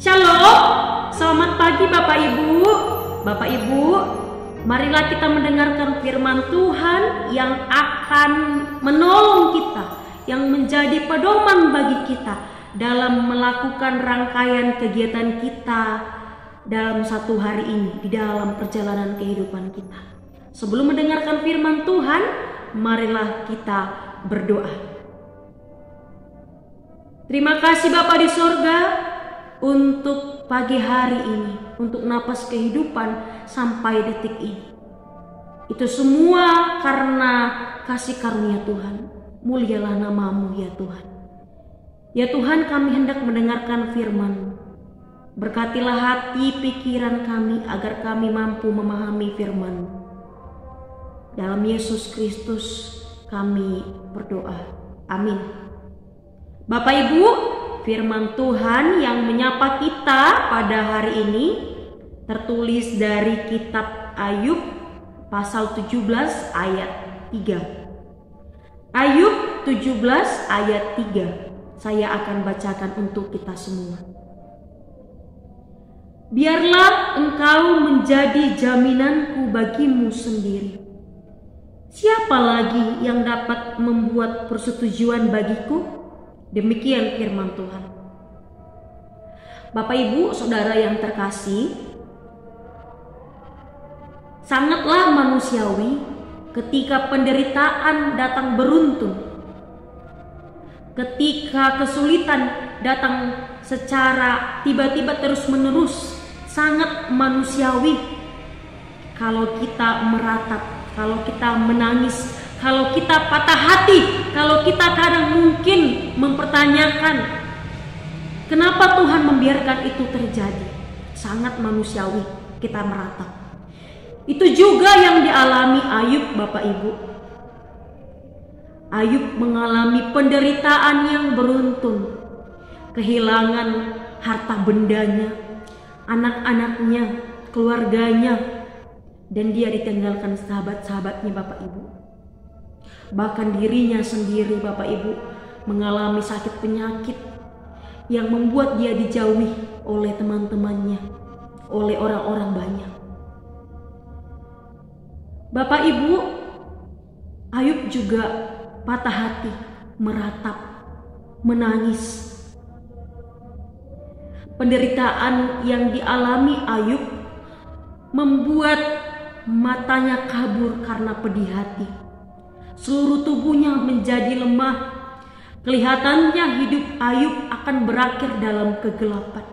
Shalom, selamat pagi Bapak Ibu. Bapak Ibu, marilah kita mendengarkan firman Tuhan yang akan menolong kita, yang menjadi pedoman bagi kita dalam melakukan rangkaian kegiatan kita dalam satu hari ini, di dalam perjalanan kehidupan kita. Sebelum mendengarkan firman Tuhan, marilah kita berdoa. Terima kasih Bapa di sorga untuk pagi hari ini, untuk napas kehidupan sampai detik ini. Itu semua karena kasih karunia Tuhan. Mulialah nama-Mu ya Tuhan. Ya Tuhan, kami hendak mendengarkan firman-Mu. Berkatilah hati pikiran kami agar kami mampu memahami firman-Mu. Dalam Yesus Kristus kami berdoa. Amin. Bapak Ibu, firman Tuhan yang menyapa kita pada hari ini tertulis dari kitab Ayub pasal 17 ayat 3. Ayub 17 ayat 3. Saya akan bacakan untuk kita semua. Biarlah engkau menjadi jaminanku bagimu sendiri. Siapa lagi yang dapat membuat persetujuan bagiku? Demikian firman Tuhan. Bapak Ibu, Saudara yang terkasih, sangatlah manusiawi ketika penderitaan datang beruntun, ketika kesulitan datang secara tiba-tiba terus-menerus. Sangat manusiawi kalau kita meratap, kalau kita menangis, kalau kita patah hati, kalau kita kadang mungkin mempertanyakan kenapa Tuhan membiarkan itu terjadi. Sangat manusiawi kita meratap. Itu juga yang dialami Ayub, Bapak Ibu. Ayub mengalami penderitaan yang beruntun, kehilangan harta bendanya, anak-anaknya, keluarganya, dan dia ditinggalkan sahabat-sahabatnya, Bapak Ibu. Bahkan dirinya sendiri, Bapak Ibu, mengalami sakit penyakit yang membuat dia dijauhi oleh teman-temannya, oleh orang-orang banyak. Bapak Ibu, Ayub juga patah hati, meratap, menangis. Penderitaan yang dialami Ayub membuat matanya kabur karena pedih hati. Seluruh tubuhnya menjadi lemah. Kelihatannya hidup Ayub akan berakhir dalam kegelapan.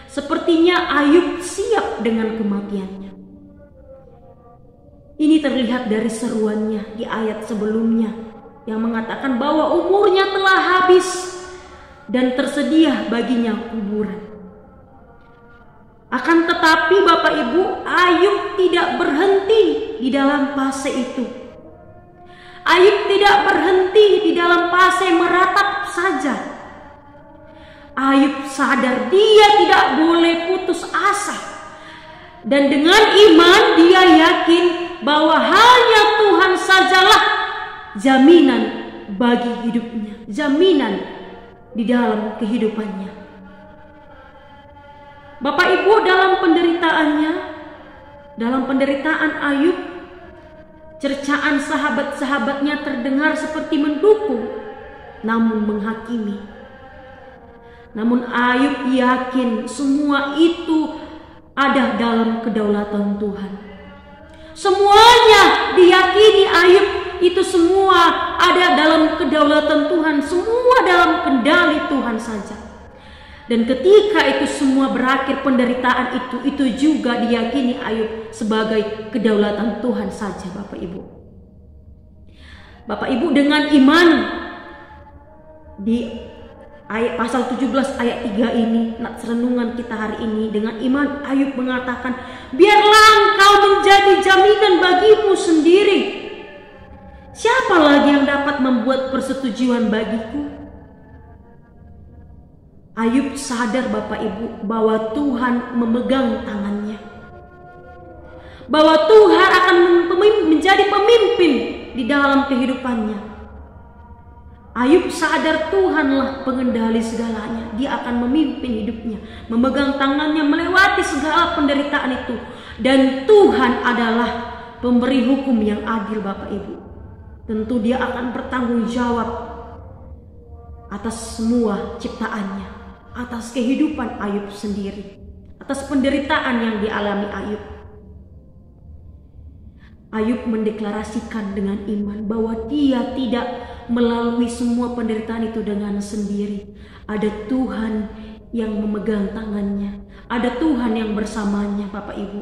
Sepertinya Ayub siap dengan kematiannya. Ini terlihat dari seruannya di ayat sebelumnya yang mengatakan bahwa umurnya telah habis dan tersedia baginya kuburan. Akan tetapi Bapak Ibu, Ayub tidak berhenti di dalam fase itu. Ayub tidak berhenti di dalam fase meratap saja. Ayub sadar dia tidak boleh putus asa. Dan dengan iman dia yakin bahwa hanya Tuhan sajalah jaminan bagi hidupnya, jaminan di dalam kehidupannya. Bapak Ibu, dalam penderitaannya, dalam penderitaan Ayub, cercaan sahabat-sahabatnya terdengar seperti mendukung, namun menghakimi. Namun Ayub yakin semua itu ada dalam kedaulatan Tuhan. Semuanya diyakini Ayub itu semua ada dalam kedaulatan Tuhan, semua dalam kendali Tuhan saja. Dan ketika itu semua berakhir, penderitaan itu juga diyakini Ayub sebagai kedaulatan Tuhan saja, Bapak Ibu. Bapak Ibu, dengan iman di ayat pasal 17 ayat 3 ini, renungan kita hari ini, dengan iman Ayub mengatakan, biarlah engkau menjadi jaminan bagimu sendiri. Siapa lagi yang dapat membuat persetujuan bagiku? Ayub sadar, Bapak Ibu, bahwa Tuhan memegang tangannya, bahwa Tuhan akan menjadi pemimpin di dalam kehidupannya. Ayub sadar Tuhanlah pengendali segalanya. Dia akan memimpin hidupnya, memegang tangannya melewati segala penderitaan itu. Dan Tuhan adalah pemberi hukum yang adil, Bapak Ibu. Tentu dia akan bertanggung jawab atas semua ciptaannya, atas kehidupan Ayub sendiri, atas penderitaan yang dialami Ayub. Ayub mendeklarasikan dengan iman bahwa dia tidak melalui semua penderitaan itu dengan sendiri. Ada Tuhan yang memegang tangannya, ada Tuhan yang bersamanya, Bapak Ibu.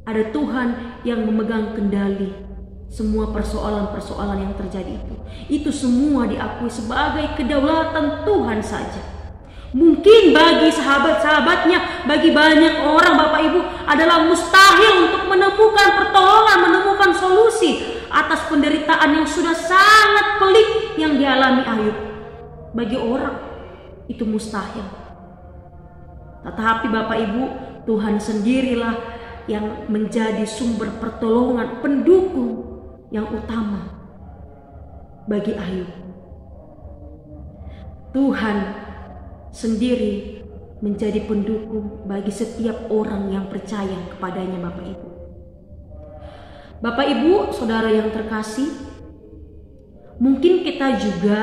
Ada Tuhan yang memegang kendali semua persoalan-persoalan yang terjadi itu. Itu semua diakui sebagai kedaulatan Tuhan saja. Mungkin bagi sahabat-sahabatnya, bagi banyak orang, Bapak Ibu, adalah mustahil untuk menemukan pertolongan, menemukan solusi atas penderitaan yang sudah sangat pelik yang dialami Ayub. Bagi orang itu mustahil. Tetapi Bapak Ibu, Tuhan sendirilah yang menjadi sumber pertolongan, pendukung yang utama bagi Ayub. Tuhan sendiri menjadi pendukung bagi setiap orang yang percaya kepadanya, Bapak Ibu. Bapak Ibu, saudara yang terkasih, mungkin kita juga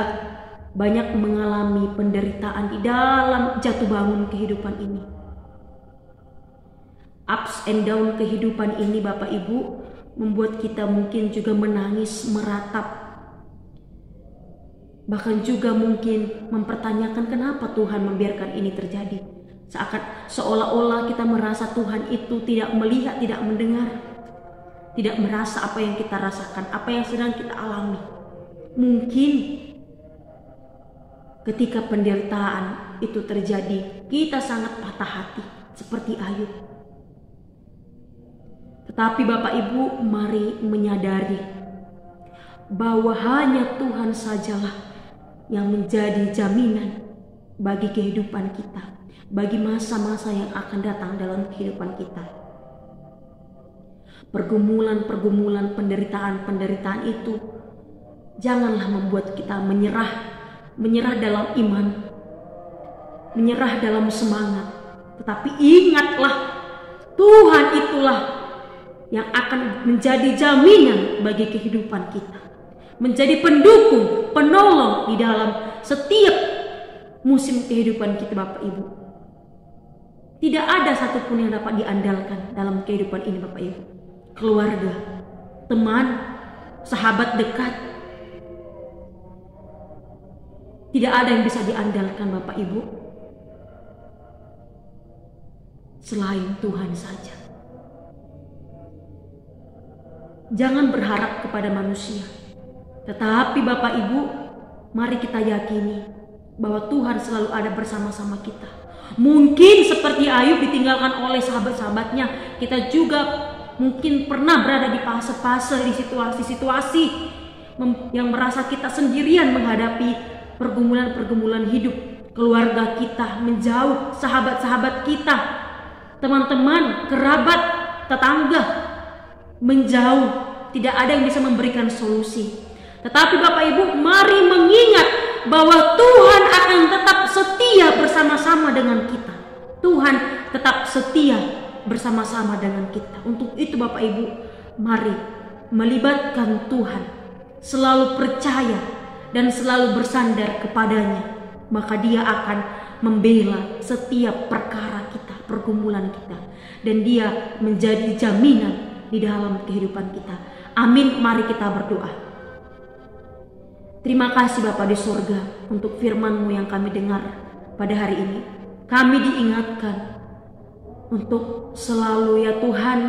banyak mengalami penderitaan di dalam jatuh bangun kehidupan ini. Ups and down kehidupan ini, Bapak Ibu, membuat kita mungkin juga menangis, meratap, bahkan juga mungkin mempertanyakan kenapa Tuhan membiarkan ini terjadi. Seolah-olah kita merasa Tuhan itu tidak melihat, tidak mendengar, tidak merasa apa yang kita rasakan, apa yang sedang kita alami. Mungkin ketika penderitaan itu terjadi, kita sangat patah hati seperti Ayub. Tetapi Bapak Ibu, mari menyadari bahwa hanya Tuhan sajalah yang menjadi jaminan bagi kehidupan kita, bagi masa-masa yang akan datang dalam kehidupan kita. Pergumulan-pergumulan, penderitaan-penderitaan itu janganlah membuat kita menyerah dalam iman, menyerah dalam semangat. Tetapi ingatlah, Tuhan itulah yang akan menjadi jaminan bagi kehidupan kita, menjadi pendukung, penolong di dalam setiap musim kehidupan kita, Bapak Ibu. Tidak ada satupun yang dapat diandalkan dalam kehidupan ini, Bapak Ibu. Keluarga, teman, sahabat dekat, tidak ada yang bisa diandalkan, Bapak Ibu, selain Tuhan saja. Jangan berharap kepada manusia, tetapi Bapak Ibu, mari kita yakini bahwa Tuhan selalu ada bersama-sama kita. Mungkin seperti Ayub ditinggalkan oleh sahabat-sahabatnya, kita juga mungkin pernah berada di fase-fase, di situasi-situasi yang merasa kita sendirian menghadapi pergumulan-pergumulan hidup. Keluarga kita menjauh, sahabat-sahabat kita, teman-teman, kerabat, tetangga menjauh, tidak ada yang bisa memberikan solusi. Tetapi Bapak Ibu, mari mengingat bahwa Tuhan akan tetap setia bersama-sama dengan kita. Tuhan tetap setia bersama-sama dengan kita. Untuk itu Bapak Ibu, mari melibatkan Tuhan, selalu percaya dan selalu bersandar kepadanya, maka Dia akan membela setiap perkara kita, pergumulan kita, dan Dia menjadi jaminan di dalam kehidupan kita. Amin. Mari kita berdoa. Terima kasih Bapa di surga untuk firman-Mu yang kami dengar pada hari ini. Kami diingatkan untuk selalu, ya Tuhan,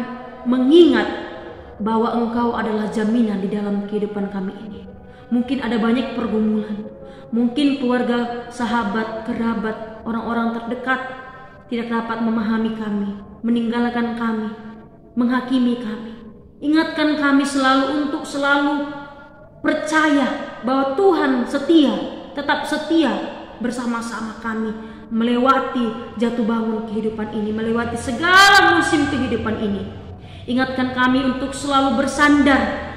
mengingat bahwa Engkau adalah jaminan di dalam kehidupan kami ini. Mungkin ada banyak pergumulan, mungkin keluarga, sahabat, kerabat, orang-orang terdekat tidak dapat memahami kami, meninggalkan kami, menghakimi kami. Ingatkan kami selalu untuk selalu percaya bahwa Tuhan setia, tetap setia bersama-sama kami melewati jatuh bangun kehidupan ini, melewati segala musim kehidupan ini. Ingatkan kami untuk selalu bersandar,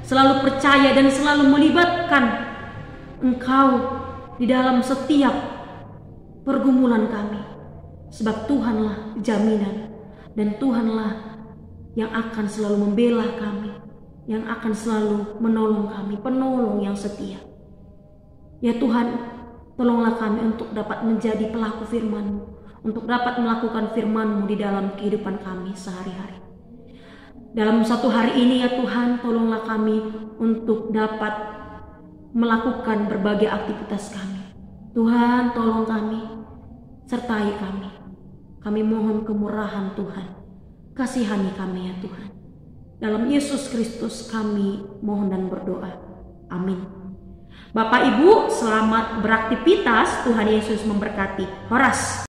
selalu percaya, dan selalu melibatkan Engkau di dalam setiap pergumulan kami. Sebab Tuhanlah jaminan, dan Tuhanlah yang akan selalu membela kami, yang akan selalu menolong kami, penolong yang setia. Ya Tuhan, tolonglah kami untuk dapat menjadi pelaku firman-Mu, untuk dapat melakukan firman-Mu di dalam kehidupan kami sehari-hari. Dalam satu hari ini ya Tuhan, tolonglah kami untuk dapat melakukan berbagai aktivitas kami. Tuhan, tolong kami, sertai kami. Kami mohon kemurahan Tuhan. Kasihani kami ya Tuhan. Dalam Yesus Kristus kami mohon dan berdoa. Amin. Bapak Ibu, selamat beraktivitas. Tuhan Yesus memberkati. Horas.